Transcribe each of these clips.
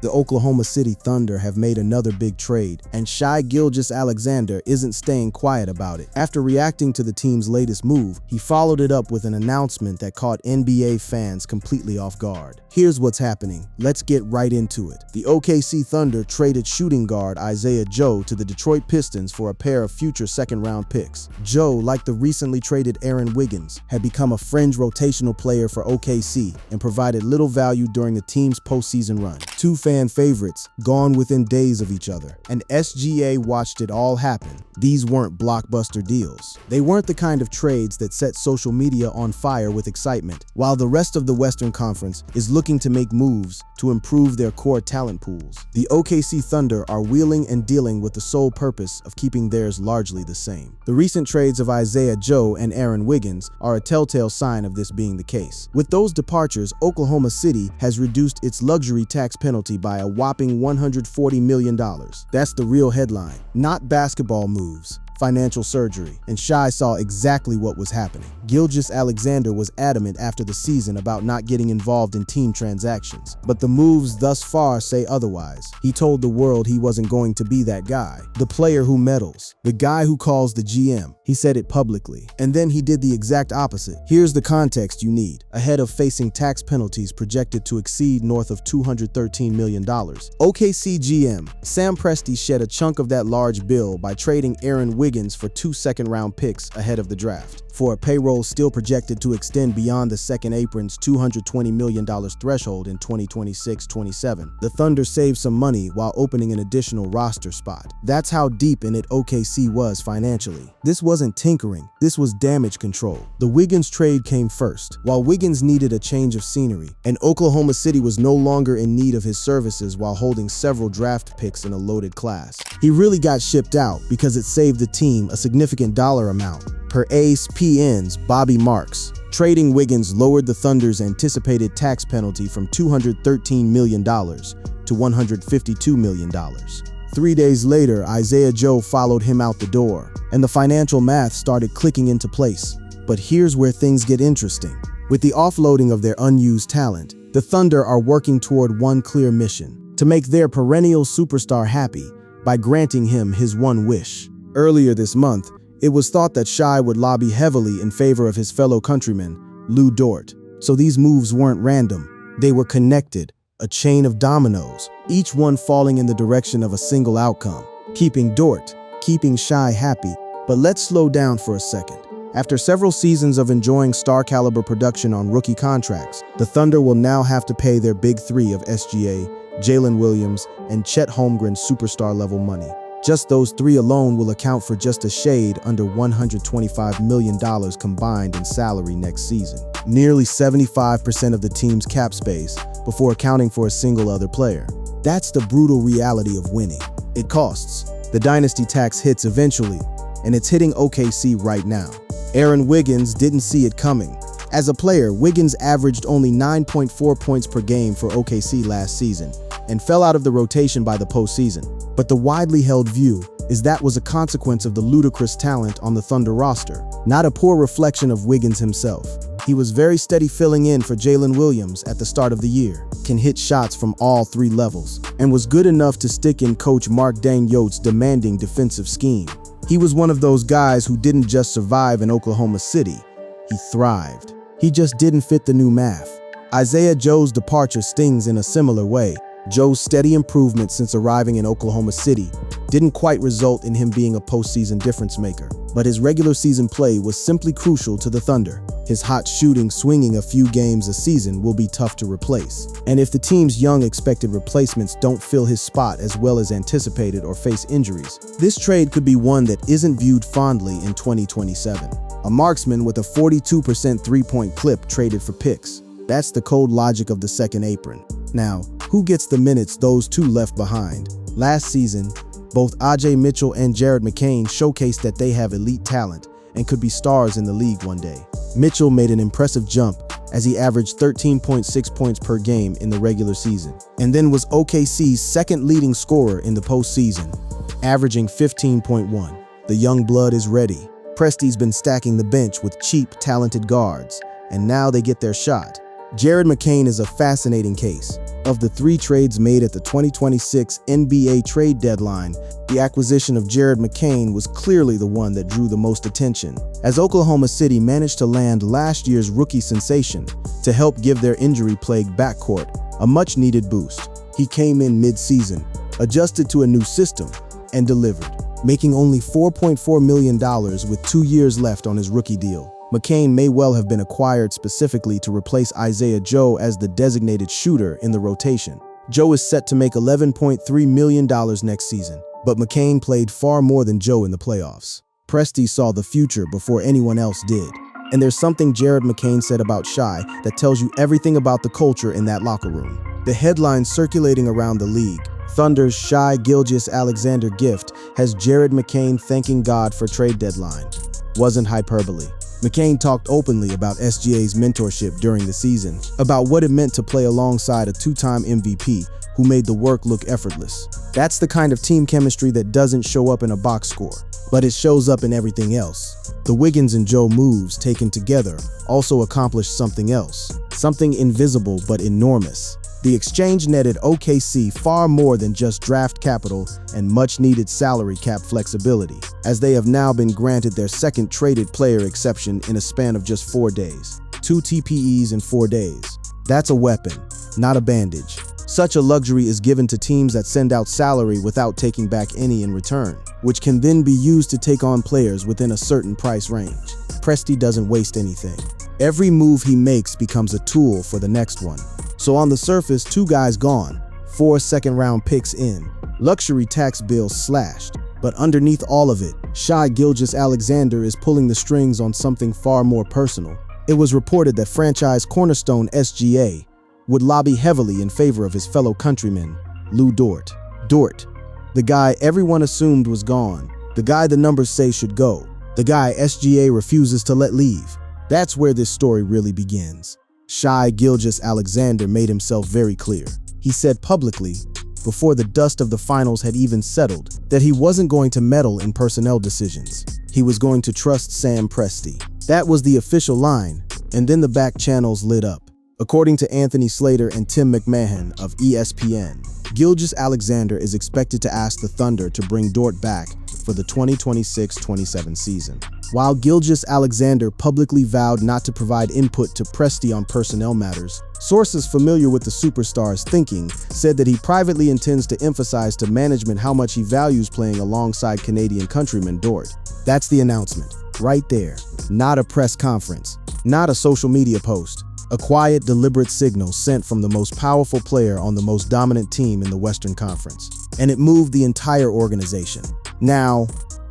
The Oklahoma City Thunder have made another big trade, and Shai Gilgeous-Alexander isn't staying quiet about it. After reacting to the team's latest move, he followed it up with an announcement that caught NBA fans completely off guard. Here's what's happening. Let's get right into it. The OKC Thunder traded shooting guard Isaiah Joe to the Detroit Pistons for a pair of future second-round picks. Joe, like the recently traded Aaron Wiggins, had become a fringe rotational player for OKC and provided little value during the team's postseason run. Two fan favorites, gone within days of each other, and SGA watched it all happen. These weren't blockbuster deals. They weren't the kind of trades that set social media on fire with excitement, while the rest of the Western Conference is looking to make moves to improve their core talent pools. The OKC Thunder are wheeling and dealing with the sole purpose of keeping theirs largely the same. The recent trades of Isaiah Joe and Aaron Wiggins are a telltale sign of this being the case. With those departures, Oklahoma City has reduced its luxury tax penalty by a whopping $140 million. That's the real headline, not basketball moves, financial surgery, and Shai saw exactly what was happening. Gilgeous-Alexander was adamant after the season about not getting involved in team transactions, but the moves thus far say otherwise. He told the world he wasn't going to be that guy, the player who meddles, the guy who calls the GM. He said it publicly, and then he did the exact opposite. Here's the context you need. Ahead of facing tax penalties projected to exceed north of $213 million, OKC GM Sam Presti shed a chunk of that large bill by trading Aaron Wiggins for 2 second-round picks ahead of the draft. For a payroll still projected to extend beyond the second apron's $220 million threshold in 2026-27, the Thunder saved some money while opening an additional roster spot. That's how deep in it OKC was financially. This wasn't tinkering, this was damage control. The Wiggins trade came first. While Wiggins needed a change of scenery, and Oklahoma City was no longer in need of his services while holding several draft picks in a loaded class, he really got shipped out because it saved the team a significant dollar amount. Per ESPN's Bobby Marks, trading Wiggins lowered the Thunder's anticipated tax penalty from $213 million to $152 million. 3 days later, Isaiah Joe followed him out the door, and the financial math started clicking into place. But here's where things get interesting. With the offloading of their unused talent, the Thunder are working toward one clear mission: to make their perennial superstar happy by granting him his one wish. Earlier this month, it was thought that Shai would lobby heavily in favor of his fellow countryman, Dort. So these moves weren't random. They were connected, a chain of dominoes, each one falling in the direction of a single outcome: keeping Dort, keeping Shai happy. But let's slow down for a second. After several seasons of enjoying star-caliber production on rookie contracts, the Thunder will now have to pay their big three of SGA, Jalen Williams, and Chet Holmgren's superstar-level money. Just those three alone will account for just a shade under $125 million combined in salary next season, nearly 75% of the team's cap space before accounting for a single other player. That's the brutal reality of winning. It costs. The dynasty tax hits eventually, and it's hitting OKC right now. Aaron Wiggins didn't see it coming. As a player, Wiggins averaged only 9.4 points per game for OKC last season and fell out of the rotation by the postseason. But the widely held view is that was a consequence of the ludicrous talent on the Thunder roster, not a poor reflection of Wiggins himself. He was very steady filling in for Jalen Williams at the start of the year, can hit shots from all three levels, and was good enough to stick in coach Mark Daigneault's demanding defensive scheme. He was one of those guys who didn't just survive in Oklahoma City, he thrived. He just didn't fit the new math. Isaiah Joe's departure stings in a similar way. Joe's steady improvement since arriving in Oklahoma City didn't quite result in him being a postseason difference maker, but his regular season play was simply crucial to the Thunder. His hot shooting swinging a few games a season will be tough to replace. And if the team's young expected replacements don't fill his spot as well as anticipated or face injuries, this trade could be one that isn't viewed fondly in 2027. A marksman with a 42% three-point clip traded for picks. That's the cold logic of the second apron. Now, who gets the minutes those two left behind? Last season, both Ajay Mitchell and Jared McCain showcased that they have elite talent and could be stars in the league one day. Mitchell made an impressive jump as he averaged 13.6 points per game in the regular season, and then was OKC's second leading scorer in the postseason, averaging 15.1. The young blood is ready. Presti's been stacking the bench with cheap, talented guards, and now they get their shot. Jared McCain is a fascinating case. Of the 3 trades made at the 2026 NBA trade deadline, the acquisition of Jared McCain was clearly the one that drew the most attention, as Oklahoma City managed to land last year's rookie sensation to help give their injury-plagued backcourt a much-needed boost. He came in mid-season, adjusted to a new system, and delivered, making only $4.4 million with 2 years left on his rookie deal. McCain may well have been acquired specifically to replace Isaiah Joe as the designated shooter in the rotation. Joe is set to make $11.3 million next season, but McCain played far more than Joe in the playoffs. Presti saw the future before anyone else did. And there's something Jared McCain said about Shai that tells you everything about the culture in that locker room. The headline circulating around the league, Thunder's Shai Gilgeous-Alexander gift, has Jared McCain thanking God for trade deadline. Wasn't hyperbole. McCain talked openly about SGA's mentorship during the season, about what it meant to play alongside a 2-time MVP who made the work look effortless. That's the kind of team chemistry that doesn't show up in a box score, but it shows up in everything else. The Wiggins and Joe moves taken together also accomplished something else, something invisible but enormous. The exchange netted OKC far more than just draft capital and much-needed salary cap flexibility, as they have now been granted their second traded player exception in a span of just 4 days. 2 TPEs in 4 days. That's a weapon, not a bandage. Such a luxury is given to teams that send out salary without taking back any in return, which can then be used to take on players within a certain price range. Presti doesn't waste anything. Every move he makes becomes a tool for the next one. So on the surface, 2 guys gone, 4 second-round picks in, luxury tax bills slashed. But underneath all of it, Shai Gilgeous-Alexander is pulling the strings on something far more personal. It was reported that franchise cornerstone SGA would lobby heavily in favor of his fellow countryman, Lu Dort. Dort, the guy everyone assumed was gone, the guy the numbers say should go, the guy SGA refuses to let leave. That's where this story really begins. Shai Gilgeous-Alexander made himself very clear. He said publicly, before the dust of the finals had even settled, that he wasn't going to meddle in personnel decisions. He was going to trust Sam Presti. That was the official line, and then the back channels lit up. According to Anthony Slater and Tim McMahon of ESPN, Gilgeous-Alexander is expected to ask the Thunder to bring Dort back for the 2026-27 season. While Gilgeous-Alexander publicly vowed not to provide input to Presti on personnel matters, sources familiar with the superstar's thinking said that he privately intends to emphasize to management how much he values playing alongside Canadian countryman Dort. That's the announcement, right there. Not a press conference, not a social media post. A quiet, deliberate signal sent from the most powerful player on the most dominant team in the Western Conference. And it moved the entire organization. Now,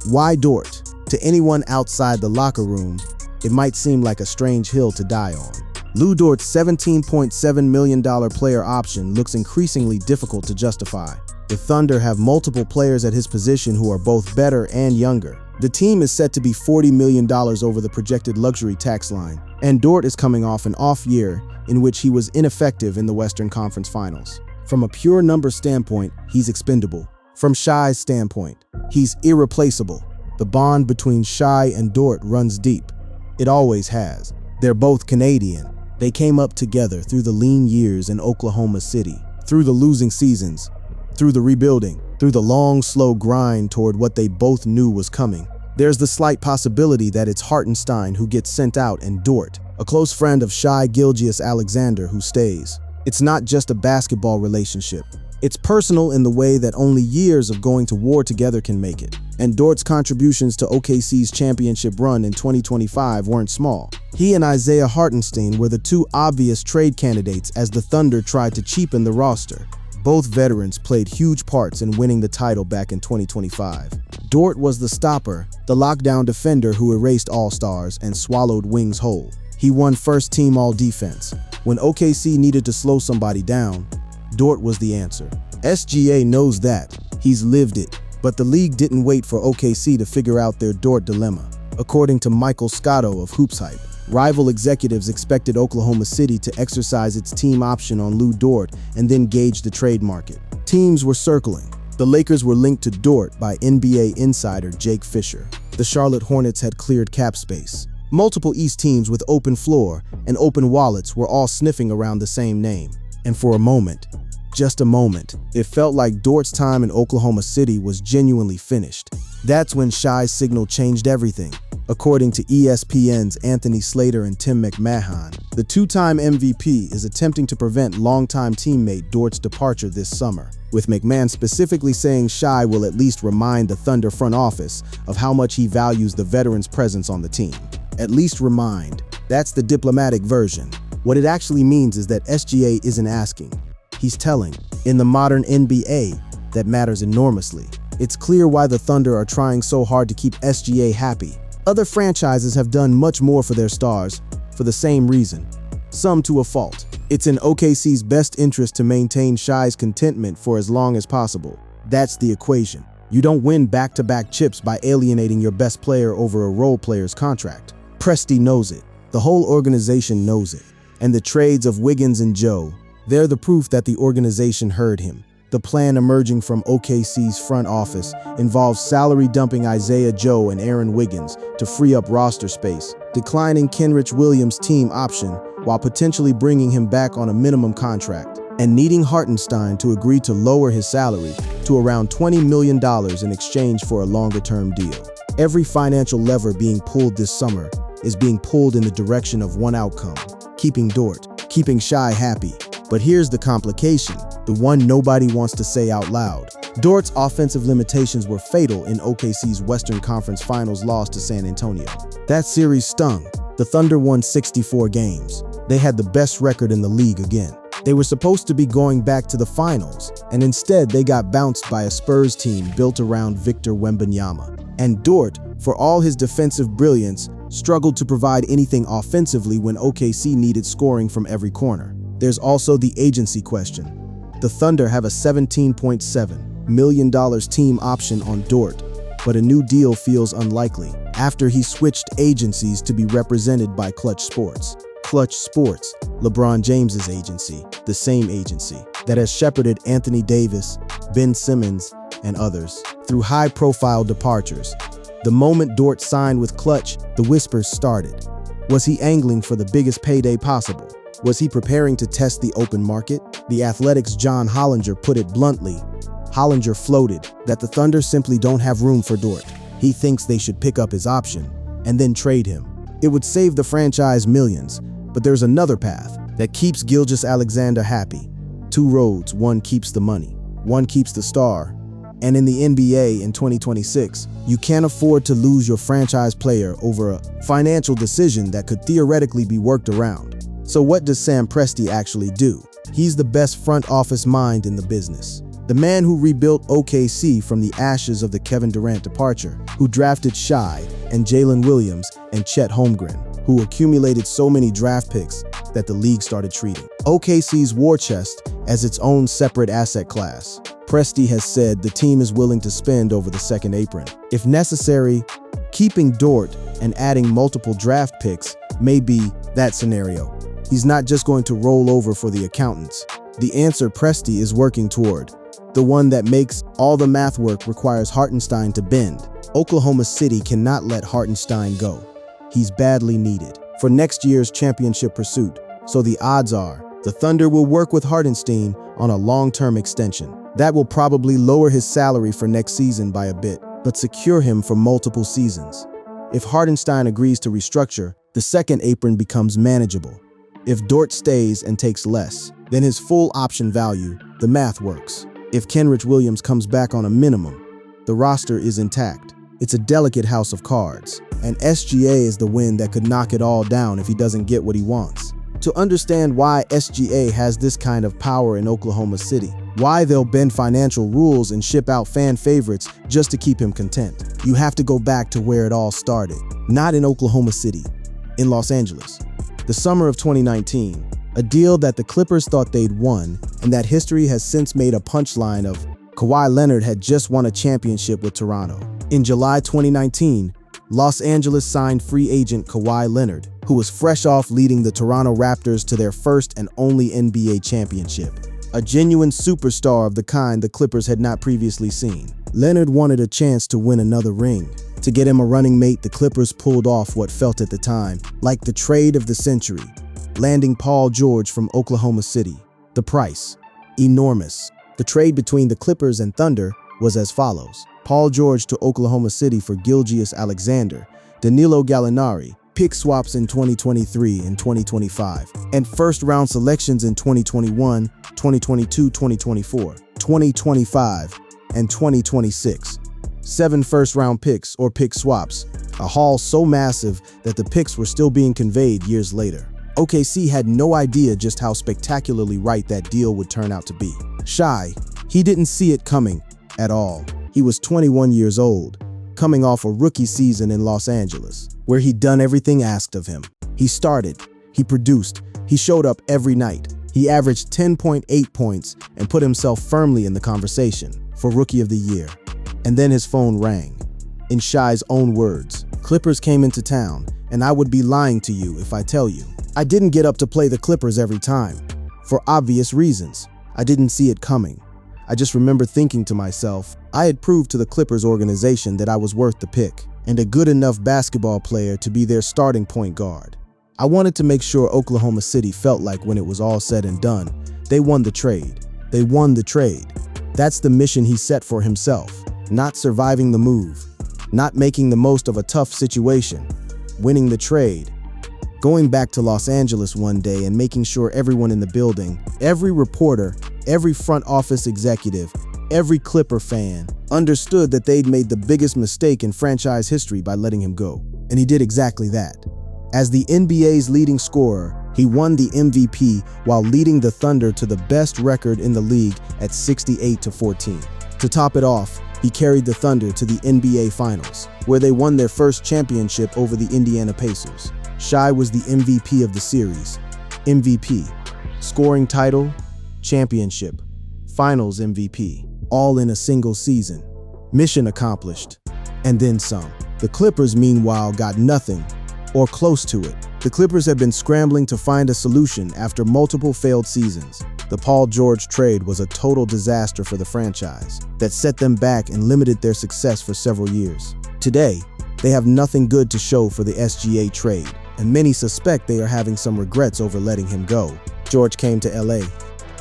why Dort? To anyone outside the locker room, it might seem like a strange hill to die on. Lu Dort's $17.7 million player option looks increasingly difficult to justify. The Thunder have multiple players at his position who are both better and younger. The team is set to be $40 million over the projected luxury tax line, and Dort is coming off an off year in which he was ineffective in the Western Conference Finals. From a pure number standpoint, he's expendable. From Shai's standpoint, he's irreplaceable. The bond between Shai and Dort runs deep. It always has. They're both Canadian. They came up together through the lean years in Oklahoma City, through the losing seasons, through the rebuilding, through the long, slow grind toward what they both knew was coming. There's the slight possibility that it's Hartenstein who gets sent out and Dort, a close friend of Shai Gilgeous-Alexander, who stays. It's not just a basketball relationship. It's personal in the way that only years of going to war together can make it. And Dort's contributions to OKC's championship run in 2025 weren't small. He and Isaiah Hartenstein were the 2 obvious trade candidates as the Thunder tried to cheapen the roster. Both veterans played huge parts in winning the title back in 2025. Dort was the stopper, the lockdown defender who erased all-stars and swallowed wings whole. He won first-team all-defense. When OKC needed to slow somebody down, Dort was the answer. SGA knows that. He's lived it. But the league didn't wait for OKC to figure out their Dort dilemma. According to Michael Scotto of Hoops Hype, rival executives expected Oklahoma City to exercise its team option on Lu Dort and then gauge the trade market. Teams were circling. The Lakers were linked to Dort by NBA insider Jake Fisher. The Charlotte Hornets had cleared cap space. Multiple East teams with open floor and open wallets were all sniffing around the same name. And for a moment, just a moment. It felt like Dort's time in Oklahoma City was genuinely finished. That's when Shai's signal changed everything. According to ESPN's Anthony Slater and Tim McMahon, the two-time MVP is attempting to prevent longtime teammate Dort's departure this summer, with McMahon specifically saying Shai will at least remind the Thunder front office of how much he values the veteran's presence on the team. At least remind. That's the diplomatic version. What it actually means is that SGA isn't asking. He's telling. In the modern NBA, that matters enormously. It's clear why the Thunder are trying so hard to keep SGA happy. Other franchises have done much more for their stars for the same reason, some to a fault. It's in OKC's best interest to maintain Shai's contentment for as long as possible. That's the equation. You don't win back-to-back chips by alienating your best player over a role player's contract. Presti knows it. The whole organization knows it. And the trades of Wiggins and Joe, they're the proof that the organization heard him. The plan emerging from OKC's front office involves salary dumping Isaiah Joe and Aaron Wiggins to free up roster space, declining Kenrich Williams' team option while potentially bringing him back on a minimum contract, and needing Hartenstein to agree to lower his salary to around $20 million in exchange for a longer-term deal. Every financial lever being pulled this summer is being pulled in the direction of one outcome: keeping Dort, keeping Shai happy. But here's the complication, the one nobody wants to say out loud. Dort's offensive limitations were fatal in OKC's Western Conference Finals loss to San Antonio. That series stung. The Thunder won 64 games. They had the best record in the league again. They were supposed to be going back to the finals, and instead they got bounced by a Spurs team built around Victor Wembanyama. And Dort, for all his defensive brilliance, struggled to provide anything offensively when OKC needed scoring from every corner. There's also the agency question. The Thunder have a $17.7 million team option on Dort, but a new deal feels unlikely after he switched agencies to be represented by Clutch Sports. Clutch Sports, LeBron James's agency, the same agency that has shepherded Anthony Davis, Ben Simmons, and others through high-profile departures. The moment Dort signed with Clutch, the whispers started. Was he angling for the biggest payday possible? Was he preparing to test the open market? The Athletic's John Hollinger put it bluntly. Hollinger floated that the Thunder simply don't have room for Dort. He thinks they should pick up his option and then trade him. It would save the franchise millions, but there's another path that keeps Gilgeous-Alexander happy. Two roads, one keeps the money, one keeps the star. And in the NBA in 2026, you can't afford to lose your franchise player over a financial decision that could theoretically be worked around. So what does Sam Presti actually do? He's the best front office mind in the business. The man who rebuilt OKC from the ashes of the Kevin Durant departure, who drafted Shai and Jalen Williams and Chet Holmgren, who accumulated so many draft picks that the league started treating OKC's war chest as its own separate asset class. Presti has said the team is willing to spend over the second apron. If necessary, keeping Dort and adding multiple draft picks may be that scenario. He's not just going to roll over for the accountants. The answer Presti is working toward, the one that makes all the math work, requires Hartenstein to bend. Oklahoma City cannot let Hartenstein go. He's badly needed for next year's championship pursuit. So the odds are the Thunder will work with Hartenstein on a long-term extension. That will probably lower his salary for next season by a bit, but secure him for multiple seasons. If Hartenstein agrees to restructure, the second apron becomes manageable. If Dort stays and takes less, then his full option value, the math works. If Kenrich Williams comes back on a minimum, the roster is intact. It's a delicate house of cards, and SGA is the wind that could knock it all down if he doesn't get what he wants. To understand why SGA has this kind of power in Oklahoma City, why they'll bend financial rules and ship out fan favorites just to keep him content, you have to go back to where it all started. Not in Oklahoma City, in Los Angeles. The summer of 2019, a deal that the Clippers thought they'd won, and that history has since made a punchline of Kawhi Leonard had just won a championship with Toronto. In July 2019, Los Angeles signed free agent Kawhi Leonard, who was fresh off leading the Toronto Raptors to their first and only NBA championship. A genuine superstar of the kind the Clippers had not previously seen. Leonard wanted a chance to win another ring. To get him a running mate, the Clippers pulled off what felt at the time like the trade of the century, landing Paul George from Oklahoma City. The price, Enormous. The trade between the Clippers and Thunder was as follows: Paul George to Oklahoma City for Gilgeous-Alexander, Danilo Gallinari, pick swaps in 2023 and 2025, and first-round selections in 2021, 2022, 2024, 2025, and 2026. 7 first-round picks or pick swaps, a haul so massive that the picks were still being conveyed years later. OKC had no idea just how spectacularly right that deal would turn out to be. Shai, he didn't see it coming at all. He was 21 years old, coming off a rookie season in Los Angeles, where he'd done everything asked of him. He started, he produced, he showed up every night. He averaged 10.8 points and put himself firmly in the conversation for Rookie of the Year. And then his phone rang. In Shai's own words, "Clippers came into town, and I would be lying to you if I tell you. I didn't get up to play the Clippers every time. For obvious reasons. I didn't see it coming. I just remember thinking to myself, I had proved to the Clippers organization that I was worth the pick, and a good enough basketball player to be their starting point guard. I wanted to make sure Oklahoma City felt like when it was all said and done, they won the trade. They won the trade. That's the mission he set for himself. Not surviving the move, not making the most of a tough situation, winning the trade, going back to Los Angeles one day and making sure everyone in the building, every reporter, every front office executive, every Clipper fan, understood that they'd made the biggest mistake in franchise history by letting him go. And he did exactly that. As the NBA's leading scorer, he won the MVP while leading the Thunder to the best record in the league at 68-14. To top it off, he carried the Thunder to the NBA Finals, where they won their first championship over the Indiana Pacers. Shai was the MVP of the series. MVP, scoring title, championship, Finals MVP, all in a single season. Mission accomplished, and then some. The Clippers, meanwhile, got nothing, or close to it. The Clippers have been scrambling to find a solution after multiple failed seasons. The Paul George trade was a total disaster for the franchise that set them back and limited their success for several years. Today, they have nothing good to show for the SGA trade, and many suspect they are having some regrets over letting him go. George came to LA,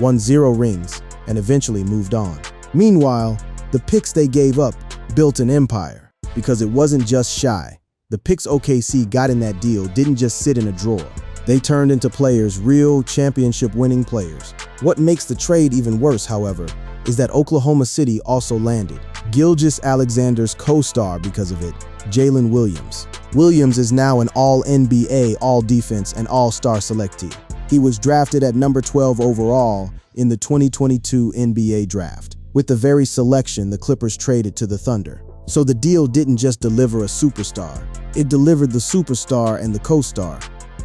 won 0 rings, and eventually moved on. Meanwhile, the picks they gave up built an empire, because it wasn't just Shai. The picks OKC got in that deal didn't just sit in a drawer. They turned into players, real championship-winning players. What makes the trade even worse, however, is that Oklahoma City also landed Gilgeous-Alexander's co-star because of it, Jalen Williams. Williams is now an All-NBA, All-Defense, and All-Star selectee. He was drafted at number 12 overall in the 2022 NBA Draft. With the very selection the Clippers traded to the Thunder. So the deal didn't just deliver a superstar, it delivered the superstar and the co-star,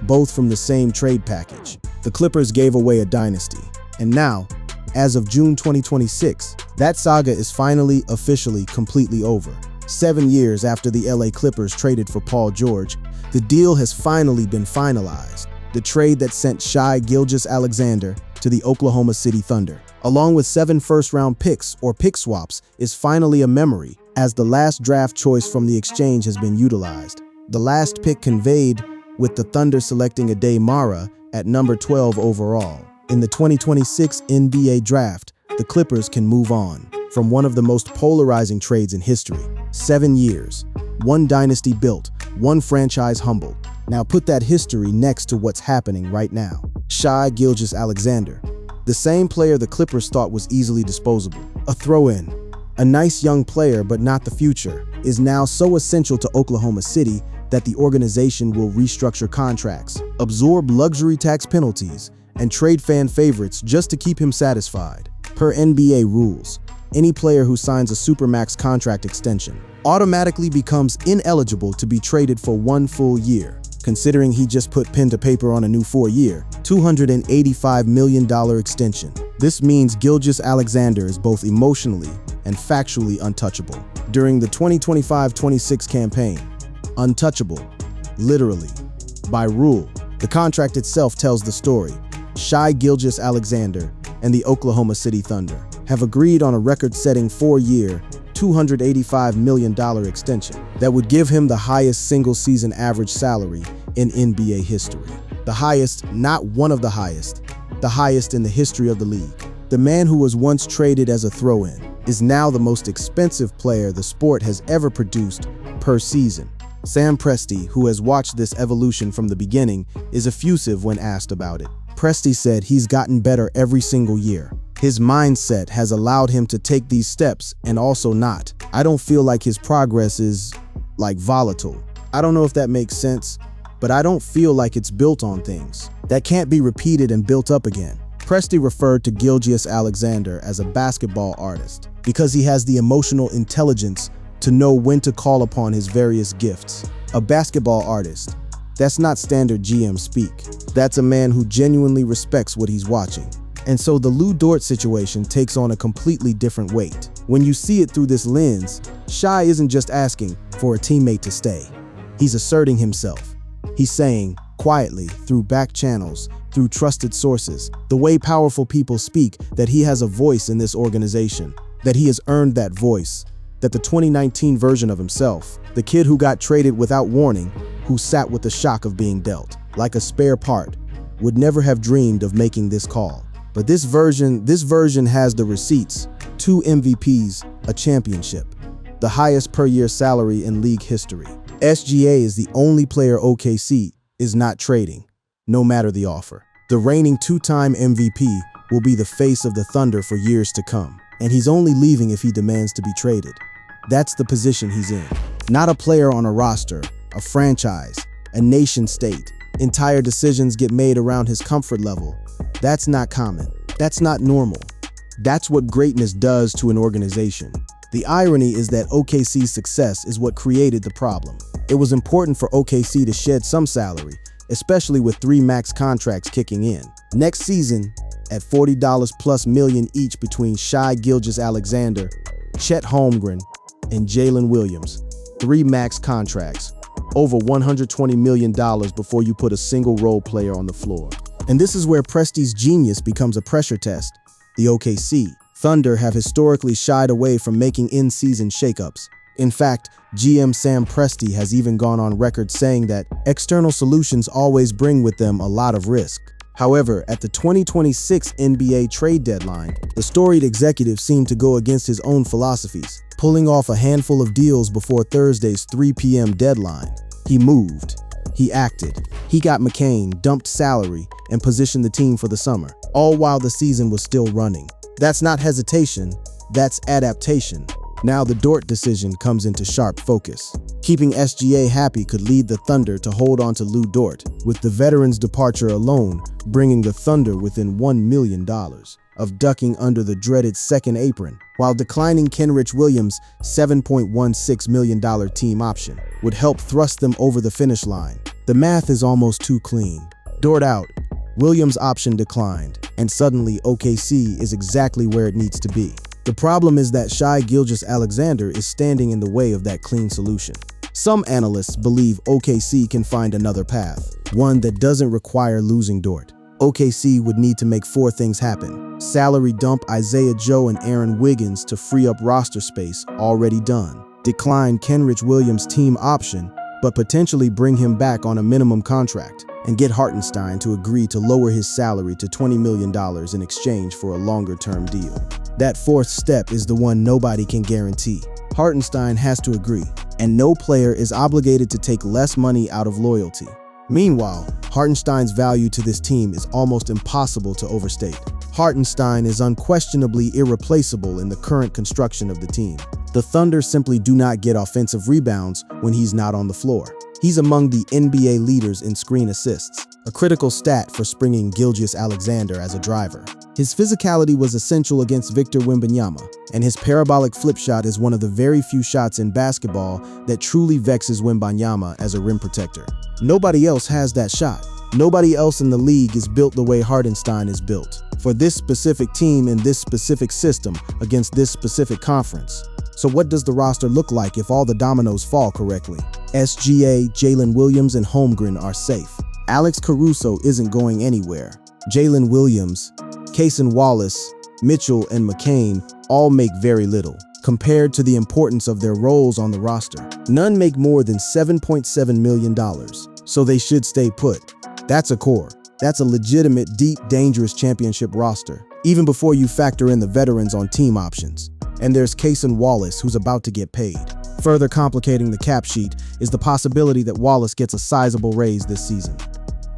both from the same trade package. The Clippers gave away a dynasty. And now, as of June 2026, that saga is finally, officially, completely over. 7 years after the LA Clippers traded for Paul George, the deal has finally been finalized. The trade that sent Shai Gilgeous-Alexander to the Oklahoma City Thunder, along with 7 first-round picks or pick swaps, is finally a memory, as the last draft choice from the exchange has been utilized. The last pick conveyed with the Thunder selecting Ade Mara at number 12 overall. In the 2026 NBA Draft, the Clippers can move on from one of the most polarizing trades in history. 7 years, 1 dynasty built, 1 franchise humbled. Now put that history next to what's happening right now. Shai Gilgeous-Alexander, the same player the Clippers thought was easily disposable, a throw-in, a nice young player but not the future, is now so essential to Oklahoma City that the organization will restructure contracts, absorb luxury tax penalties, and trade fan favorites just to keep him satisfied. Per NBA rules, any player who signs a Supermax contract extension automatically becomes ineligible to be traded for 1 full year. Considering he just put pen to paper on a new 4-year, $285 million extension. This means Gilgeous-Alexander is both emotionally and factually untouchable. During the 2025-26 campaign, untouchable, literally, by rule. The contract itself tells the story. Shai Gilgeous-Alexander and the Oklahoma City Thunder have agreed on a record-setting 4-year, $285 million extension that would give him the highest single-season average salary in NBA history. The highest, not one of the highest in the history of the league. The man who was once traded as a throw-in is now the most expensive player the sport has ever produced per season. Sam Presti, who has watched this evolution from the beginning, is effusive when asked about it. Presti said he's gotten better every single year. His mindset has allowed him to take these steps and also not. I don't feel like his progress is, volatile. I don't know if that makes sense, but I don't feel like it's built on things that can't be repeated and built up again. Presti referred to Gilgeous-Alexander as a basketball artist because he has the emotional intelligence to know when to call upon his various gifts. A basketball artist. That's not standard GM speak. That's a man who genuinely respects what he's watching. And so the Dort situation takes on a completely different weight. When you see it through this lens, Shai isn't just asking for a teammate to stay. He's asserting himself. He's saying, quietly, through back channels, through trusted sources, the way powerful people speak, that he has a voice in this organization, that he has earned that voice, that the 2019 version of himself, the kid who got traded without warning, who sat with the shock of being dealt, like a spare part, would never have dreamed of making this call. But this version has the receipts: 2 MVPs, a championship, the highest per-year salary in league history. SGA is the only player OKC is not trading, no matter the offer. The reigning 2-time MVP will be the face of the Thunder for years to come, and he's only leaving if he demands to be traded. That's the position he's in. Not a player on a roster, a franchise, a nation state. Entire decisions get made around his comfort level. That's not common. That's not normal. That's what greatness does to an organization. The irony is that OKC's success is what created the problem. It was important for OKC to shed some salary, especially with 3 max contracts kicking in. Next season, at $40+ million each between Shai Gilgeous-Alexander, Chet Holmgren, and Jalen Williams. 3 max contracts, over $120 million before you put a single role player on the floor. And this is where Presti's genius becomes a pressure test. The OKC Thunder have historically shied away from making in-season shakeups. In fact, GM Sam Presti has even gone on record saying that external solutions always bring with them a lot of risk. However, at the 2026 NBA trade deadline, the storied executive seemed to go against his own philosophies, pulling off a handful of deals before Thursday's 3 p.m. deadline. He moved. He acted. He got McCain, dumped salary, and positioned the team for the summer, all while the season was still running. That's not hesitation, that's adaptation. Now the Dort decision comes into sharp focus. Keeping SGA happy could lead the Thunder to hold on to Dort, with the veteran's departure alone bringing the Thunder within $1 million of ducking under the dreaded second apron, while declining Kenrich Williams' $7.16 million team option would help thrust them over the finish line. The math is almost too clean. Dort out, Williams' option declined, and suddenly OKC is exactly where it needs to be. The problem is that Shai Gilgeous-Alexander is standing in the way of that clean solution. Some analysts believe OKC can find another path, one that doesn't require losing Dort. OKC would need to make 4 things happen. Salary dump Isaiah Joe and Aaron Wiggins to free up roster space, already done. Decline Kenrich Williams' team option, but potentially bring him back on a minimum contract. And get Hartenstein to agree to lower his salary to $20 million in exchange for a longer-term deal. That 4th step is the one nobody can guarantee. Hartenstein has to agree, and no player is obligated to take less money out of loyalty. Meanwhile, Hartenstein's value to this team is almost impossible to overstate. Hartenstein is unquestionably irreplaceable in the current construction of the team. The Thunder simply do not get offensive rebounds when he's not on the floor. He's among the NBA leaders in screen assists, a critical stat for springing Gilgeous-Alexander as a driver. His physicality was essential against Victor Wembanyama, and his parabolic flip shot is one of the very few shots in basketball that truly vexes Wembanyama as a rim protector. Nobody else has that shot. Nobody else in the league is built the way Hartenstein is built, for this specific team in this specific system against this specific conference. So what does the roster look like if all the dominoes fall correctly? SGA, Jalen Williams, and Holmgren are safe. Alex Caruso isn't going anywhere. Jalen Williams, Cason Wallace, Mitchell, and McCain all make very little compared to the importance of their roles on the roster. None make more than $7.7 million, so they should stay put. That's a core. That's a legitimate, deep, dangerous championship roster. even before you factor in the veterans on team options. And there's Cason Wallace, who's about to get paid. Further complicating the cap sheet is the possibility that Wallace gets a sizable raise this season.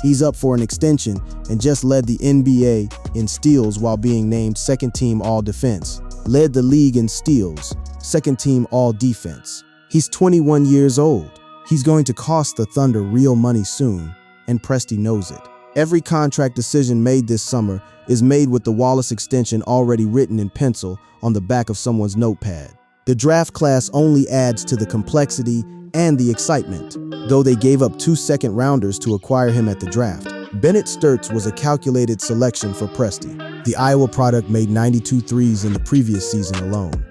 He's up for an extension and just led the NBA in steals while being named second-team All-Defense. Led the league in steals, second-team All-Defense. He's 21 years old. He's going to cost the Thunder real money soon, and Presti knows it. Every contract decision made this summer is made with the Wallace extension already written in pencil on the back of someone's notepad. The draft class only adds to the complexity and the excitement, though they gave up 2 second-rounders to acquire him at the draft. Bennett Sturts was a calculated selection for Presti. The Iowa product made 92 threes in the previous season alone,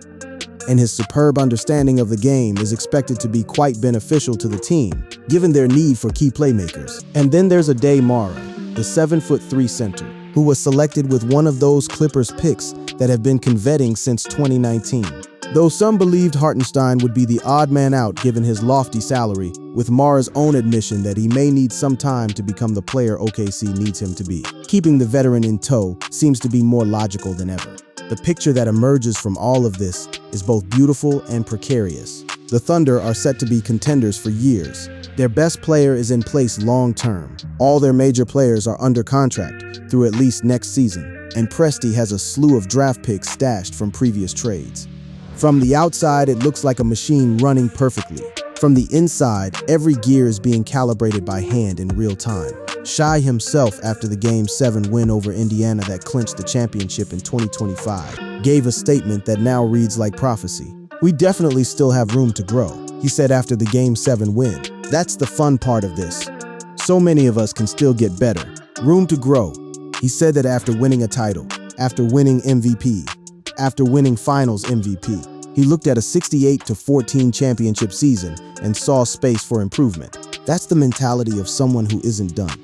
and his superb understanding of the game is expected to be quite beneficial to the team, given their need for key playmakers. And then there's Ade Mara, the 7'3" center, who was selected with one of those Clippers picks that have been coveting since 2019. Though some believed Hartenstein would be the odd man out given his lofty salary, with Mara's own admission that he may need some time to become the player OKC needs him to be. Keeping the veteran in tow seems to be more logical than ever. The picture that emerges from all of this is both beautiful and precarious. The Thunder are set to be contenders for years. Their best player is in place long-term. All their major players are under contract through at least next season, and Presti has a slew of draft picks stashed from previous trades. From the outside, it looks like a machine running perfectly. From the inside, every gear is being calibrated by hand in real time. Shai himself, after the Game 7 win over Indiana that clinched the championship in 2025, gave a statement that now reads like prophecy. "We definitely still have room to grow," he said after the Game 7 win. "That's the fun part of this. So many of us can still get better. Room to grow." He said that after winning a title, after winning MVP, after winning Finals MVP. He looked at a 68-14 championship season and saw space for improvement. That's the mentality of someone who isn't done.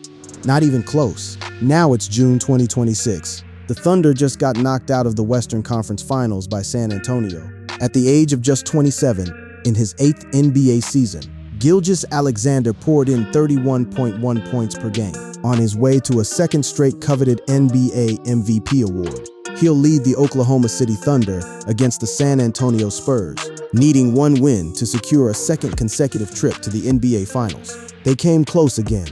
Not even close. Now it's June 2026. The Thunder just got knocked out of the Western Conference Finals by San Antonio. At the age of just 27, in his 8th NBA season, Gilgeous-Alexander poured in 31.1 points per game, on his way to a second straight coveted NBA MVP award. He'll lead the Oklahoma City Thunder against the San Antonio Spurs, needing one win to secure a second consecutive trip to the NBA Finals. They came close again,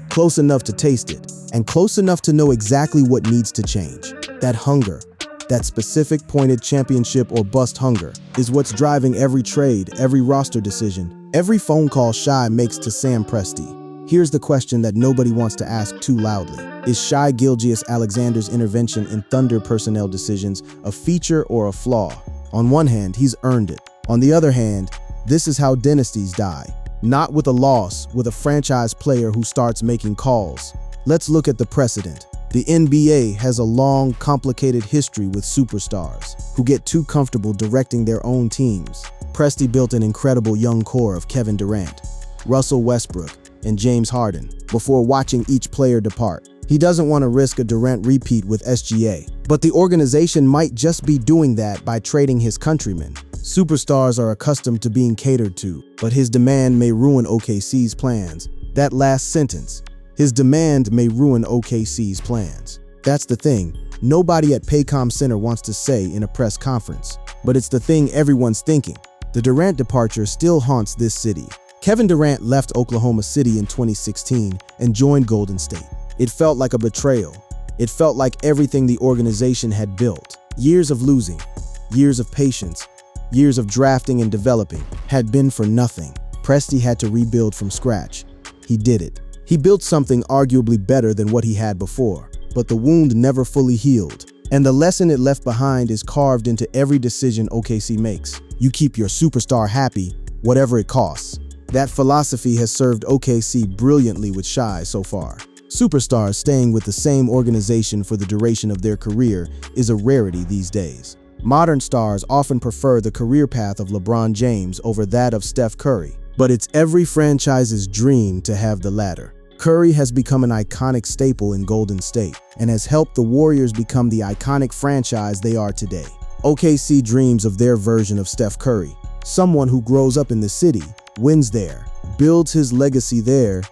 close enough to taste it, and close enough to know exactly what needs to change. That hunger, that specific pointed championship or bust hunger, is what's driving every trade, every roster decision, every phone call Shai makes to Sam Presti. Here's the question that nobody wants to ask too loudly. Is Shai Gilgeous-Alexander's intervention in Thunder personnel decisions a feature or a flaw? On one hand, he's earned it. On the other hand, this is how dynasties die. Not with a loss, with a franchise player who starts making calls. Let's look at the precedent. The NBA has a long, complicated history with superstars who get too comfortable directing their own teams. Presti built an incredible young core of Kevin Durant, Russell Westbrook, and James Harden before watching each player depart. He doesn't want to risk a Durant repeat with SGA, but the organization might just be doing that by trading his countrymen. Superstars are accustomed to being catered to, but his demand may ruin OKC's plans. That last sentence, his demand may ruin OKC's plans. That's the thing nobody at Paycom Center wants to say in a press conference, but it's the thing everyone's thinking. The Durant departure still haunts this city. Kevin Durant left Oklahoma City in 2016 and joined Golden State. It felt like a betrayal. It felt like everything the organization had built. Years of losing, years of patience, years of drafting and developing had been for nothing. Presti had to rebuild from scratch. He did it. He built something arguably better than what he had before, but the wound never fully healed. And the lesson it left behind is carved into every decision OKC makes. You keep your superstar happy, whatever it costs. That philosophy has served OKC brilliantly with Shai so far. Superstars staying with the same organization for the duration of their career is a rarity these days. Modern stars often prefer the career path of LeBron James over that of Steph Curry, but it's every franchise's dream to have the latter. Curry has become an iconic staple in Golden State and has helped the Warriors become the iconic franchise they are today. OKC dreams of their version of Steph Curry, someone who grows up in the city, wins there, builds his legacy there,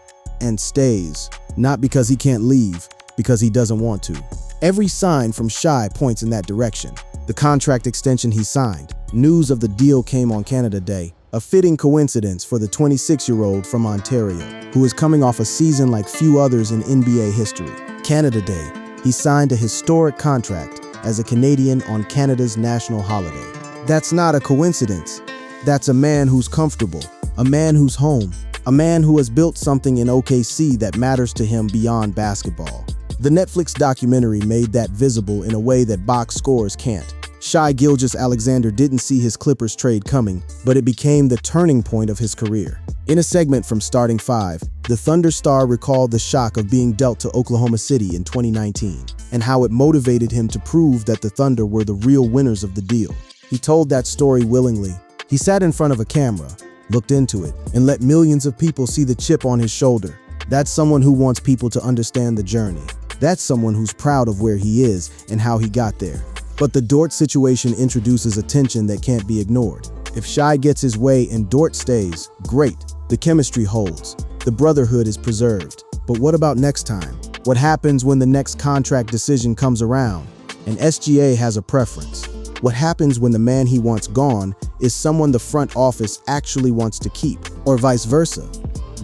and stays. Not because he can't leave, because he doesn't want to. Every sign from Shai points in that direction. The contract extension he signed, news of the deal came on Canada Day, a fitting coincidence for the 26-year-old from Ontario, who is coming off a season like few others in NBA history. Canada Day, he signed a historic contract as a Canadian on Canada's national holiday. That's not a coincidence. That's a man who's comfortable, a man who's home, a man who has built something in OKC that matters to him beyond basketball. The Netflix documentary made that visible in a way that box scores can't. Shai Gilgeous-Alexander didn't see his Clippers trade coming, but it became the turning point of his career. In a segment from Starting Five, the Thunder star recalled the shock of being dealt to Oklahoma City in 2019, and how it motivated him to prove that the Thunder were the real winners of the deal. He told that story willingly. He sat in front of a camera, looked into it, and let millions of people see the chip on his shoulder. That's someone who wants people to understand the journey. That's someone who's proud of where he is and how he got there. But the Dort situation introduces a tension that can't be ignored. If Shai gets his way and Dort stays, great. The chemistry holds. The brotherhood is preserved. But what about next time? What happens when the next contract decision comes around and SGA has a preference? What happens when the man he wants gone is someone the front office actually wants to keep, or vice versa?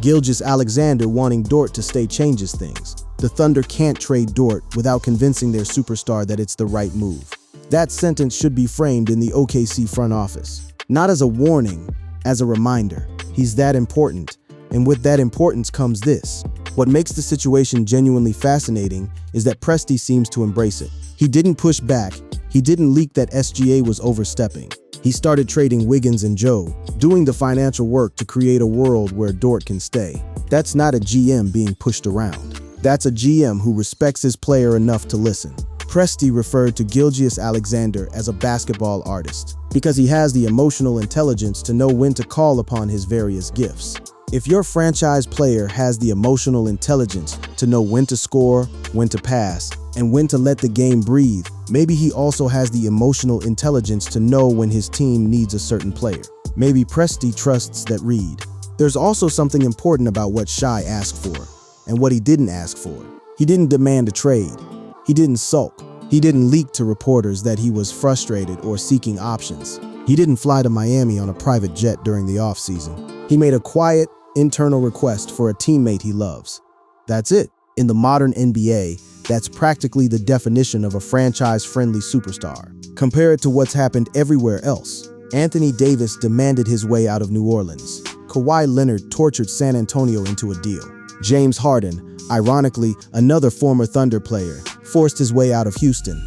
Gilgeous-Alexander wanting Dort to stay changes things. The Thunder can't trade Dort without convincing their superstar that it's the right move. That sentence should be framed in the OKC front office. Not as a warning, as a reminder. He's that important, and with that importance comes this. What makes the situation genuinely fascinating is that Presti seems to embrace it. He didn't push back. He didn't leak that SGA was overstepping. He started trading Wiggins and Joe, doing the financial work to create a world where Dort can stay. That's not a GM being pushed around. That's a GM who respects his player enough to listen. Presti referred to Gilgeous-Alexander as a basketball artist because he has the emotional intelligence to know when to call upon his various gifts. If your franchise player has the emotional intelligence to know when to score, when to pass, and when to let the game breathe, maybe he also has the emotional intelligence to know when his team needs a certain player. Maybe Presti trusts that read. There's also something important about what Shai asked for and what he didn't ask for. He didn't demand a trade. He didn't sulk. He didn't leak to reporters that he was frustrated or seeking options. He didn't fly to Miami on a private jet during the offseason. He made a quiet, internal request for a teammate he loves. That's it. In the modern NBA, that's practically the definition of a franchise-friendly superstar. Compare it to what's happened everywhere else. Anthony Davis demanded his way out of New Orleans. Kawhi Leonard tortured San Antonio into a deal. James Harden, ironically another former Thunder player, forced his way out of Houston,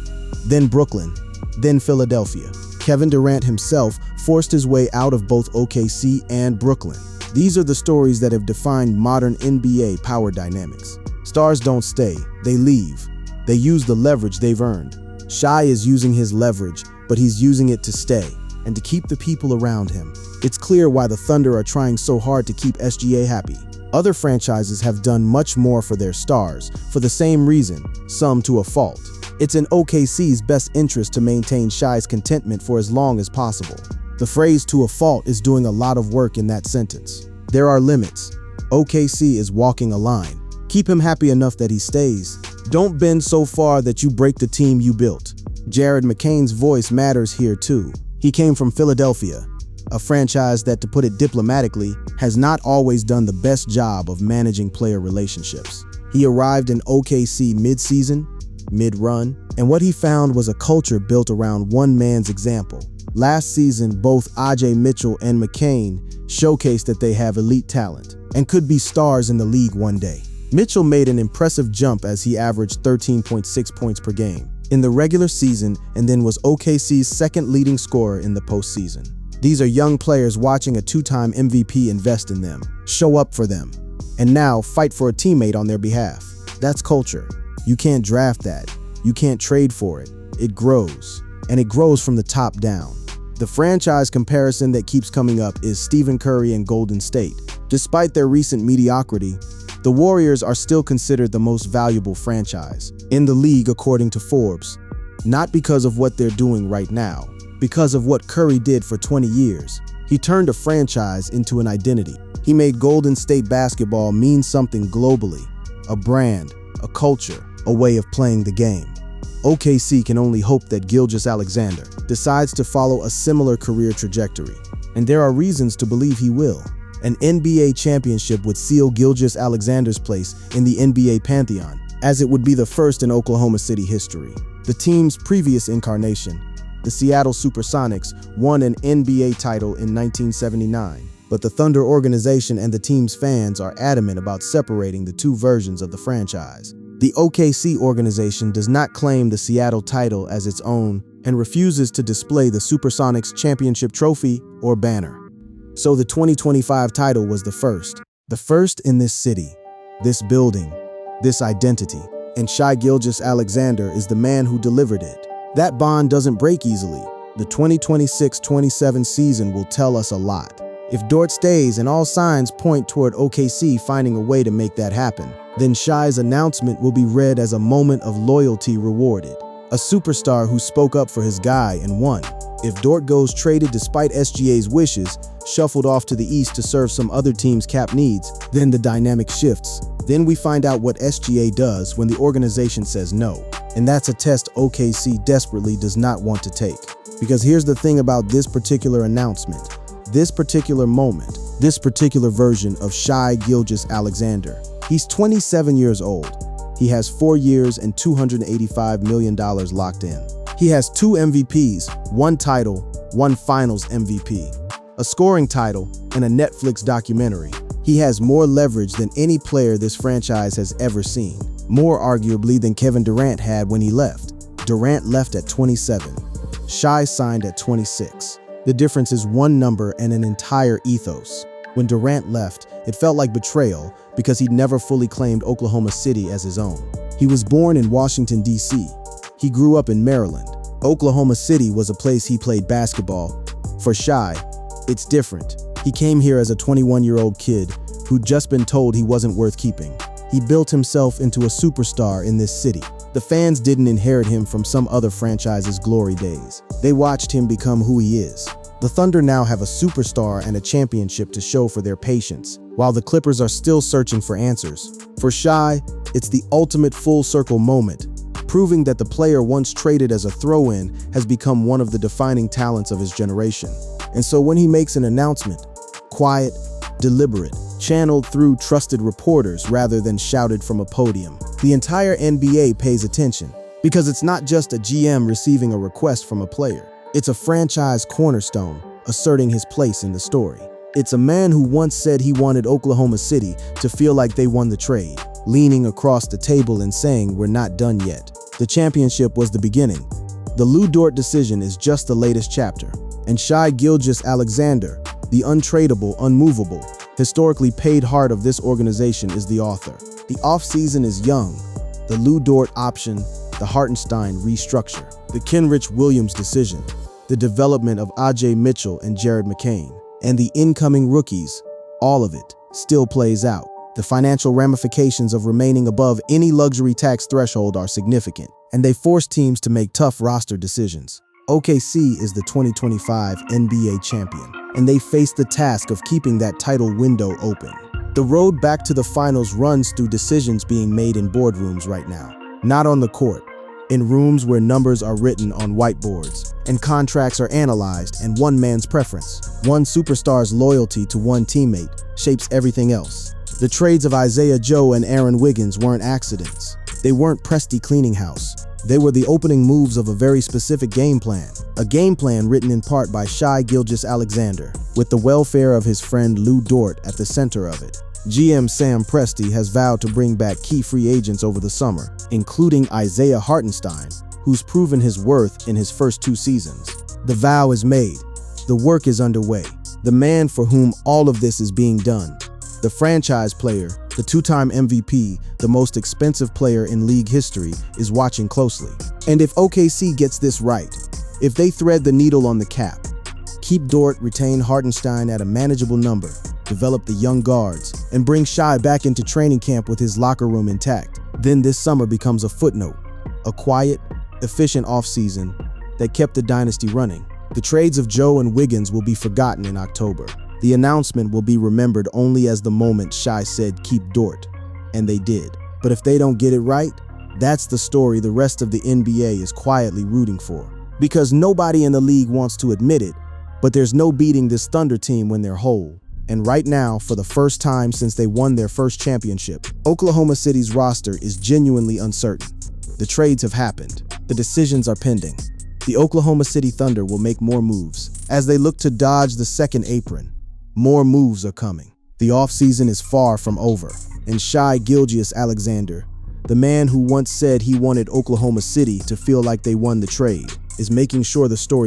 then Brooklyn, then Philadelphia. Kevin Durant himself forced his way out of both OKC and Brooklyn. These are the stories that have defined modern NBA power dynamics. Stars don't stay, they leave. They use the leverage they've earned. Shai is using his leverage, but he's using it to stay and to keep the people around him. It's clear why the Thunder are trying so hard to keep SGA happy. Other franchises have done much more for their stars, for the same reason, some to a fault. It's in OKC's best interest to maintain Shai's contentment for as long as possible. The phrase "to a fault" is doing a lot of work in that sentence. There are limits. OKC is walking a line. Keep him happy enough that he stays. Don't bend so far that you break the team you built. Jared McCain's voice matters here too. He came from Philadelphia, a franchise that, to put it diplomatically, has not always done the best job of managing player relationships. He arrived in OKC mid-season, mid-run, and what he found was a culture built around one man's example. Last season, both Ajay Mitchell and McCain showcased that they have elite talent and could be stars in the league one day. Mitchell made an impressive jump as he averaged 13.6 points per game in the regular season and then was OKC's second leading scorer in the postseason. These are young players watching a two-time MVP invest in them, show up for them, and now fight for a teammate on their behalf. That's culture. You can't draft that. You can't trade for it. It grows, and it grows from the top down. The franchise comparison that keeps coming up is Stephen Curry and Golden State. Despite their recent mediocrity, the Warriors are still considered the most valuable franchise in the league according to Forbes, not because of what they're doing right now, because of what Curry did for 20 years. He turned a franchise into an identity. He made Golden State basketball mean something globally, a brand, a culture, a way of playing the game. OKC can only hope that Gilgeous-Alexander decides to follow a similar career trajectory. And there are reasons to believe he will. An NBA championship would seal Gilgeous-Alexander's place in the NBA pantheon, as it would be the first in Oklahoma City history. The team's previous incarnation, the Seattle Supersonics, won an NBA title in 1979, but the Thunder organization and the team's fans are adamant about separating the two versions of the franchise. The OKC organization does not claim the Seattle title as its own and refuses to display the Supersonics championship trophy or banner. So the 2025 title was the first in this city, this building, this identity, and Shai Gilgeous-Alexander is the man who delivered it. That bond doesn't break easily. The 2026-27 season will tell us a lot. If Dort stays and all signs point toward OKC finding a way to make that happen, then Shai's announcement will be read as a moment of loyalty rewarded. A superstar who spoke up for his guy and won. If Dort goes traded despite SGA's wishes, shuffled off to the East to serve some other team's cap needs, then the dynamic shifts. Then we find out what SGA does when the organization says no. And that's a test OKC desperately does not want to take. Because here's the thing about this particular announcement, this particular moment, this particular version of Shai Gilgeous-Alexander. He's 27 years old. He has 4 years and $285 million locked in. He has 2 MVPs, 1 title, 1 finals MVP, a scoring title, and a Netflix documentary. He has more leverage than any player this franchise has ever seen. More arguably than Kevin Durant had when he left. Durant left at 27. Shai signed at 26. The difference is one number and an entire ethos. When Durant left, it felt like betrayal because he'd never fully claimed Oklahoma City as his own. He was born in Washington, D.C. He grew up in Maryland. Oklahoma City was a place he played basketball. For Shai, it's different. He came here as a 21-year-old kid who'd just been told he wasn't worth keeping. He built himself into a superstar in this city. The fans didn't inherit him from some other franchise's glory days. They watched him become who he is. The Thunder now have a superstar and a championship to show for their patience, while the Clippers are still searching for answers. For Shai, it's the ultimate full-circle moment, proving that the player once traded as a throw-in has become one of the defining talents of his generation. And so when he makes an announcement, quiet, deliberate, channeled through trusted reporters rather than shouted from a podium, the entire NBA pays attention, because it's not just a GM receiving a request from a player. It's a franchise cornerstone asserting his place in the story. It's a man who once said he wanted Oklahoma City to feel like they won the trade, leaning across the table and saying, "We're not done yet." The championship was the beginning. The Lou Dort decision is just the latest chapter. And Shai Gilgeous-Alexander, the untradeable, unmovable, historically paid heart of this organization, is the author. The offseason is young. The Lou Dort option, the Hartenstein restructure, the Kenrich Williams decision, the development of Ajay Mitchell and Jared McCain, and the incoming rookies, all of it still plays out. The financial ramifications of remaining above any luxury tax threshold are significant, and they force teams to make tough roster decisions. OKC is the 2025 NBA champion, and they face the task of keeping that title window open. The road back to the finals runs through decisions being made in boardrooms right now, not on the court. In rooms where numbers are written on whiteboards, and contracts are analyzed, and one man's preference, one superstar's loyalty to one teammate, shapes everything else. The trades of Isaiah Joe and Aaron Wiggins weren't accidents. They weren't Presti cleaning house. They were the opening moves of a very specific game plan. A game plan written in part by Shai Gilgeous-Alexander, with the welfare of his friend Lou Dort at the center of it. GM Sam Presti has vowed to bring back key free agents over the summer, including Isaiah Hartenstein, who's proven his worth in his first 2 seasons. The vow is made. The work is underway. The man for whom all of this is being done, the franchise player, the 2-time MVP, the most expensive player in league history, is watching closely. And if OKC gets this right, if they thread the needle on the cap, keep Dort, retain Hartenstein at a manageable number, develop the young guards, and bring Shai back into training camp with his locker room intact, then this summer becomes a footnote, a quiet, efficient offseason that kept the dynasty running. The trades of Joe and Wiggins will be forgotten in October. The announcement will be remembered only as the moment Shai said, "Keep Dort," and they did. But if they don't get it right, That's the story the rest of the NBA is quietly rooting for. Because nobody in the league wants to admit it, but there's no beating this Thunder team when they're whole. And right now, for the first time since they won their first championship, Oklahoma City's roster is genuinely uncertain. The trades have happened. The decisions are pending. The Oklahoma City Thunder will make more moves. As they look to dodge the second apron, more moves are coming. The offseason is far from over, and Shai Gilgeous-Alexander, the man who once said he wanted Oklahoma City to feel like they won the trade, is making sure the story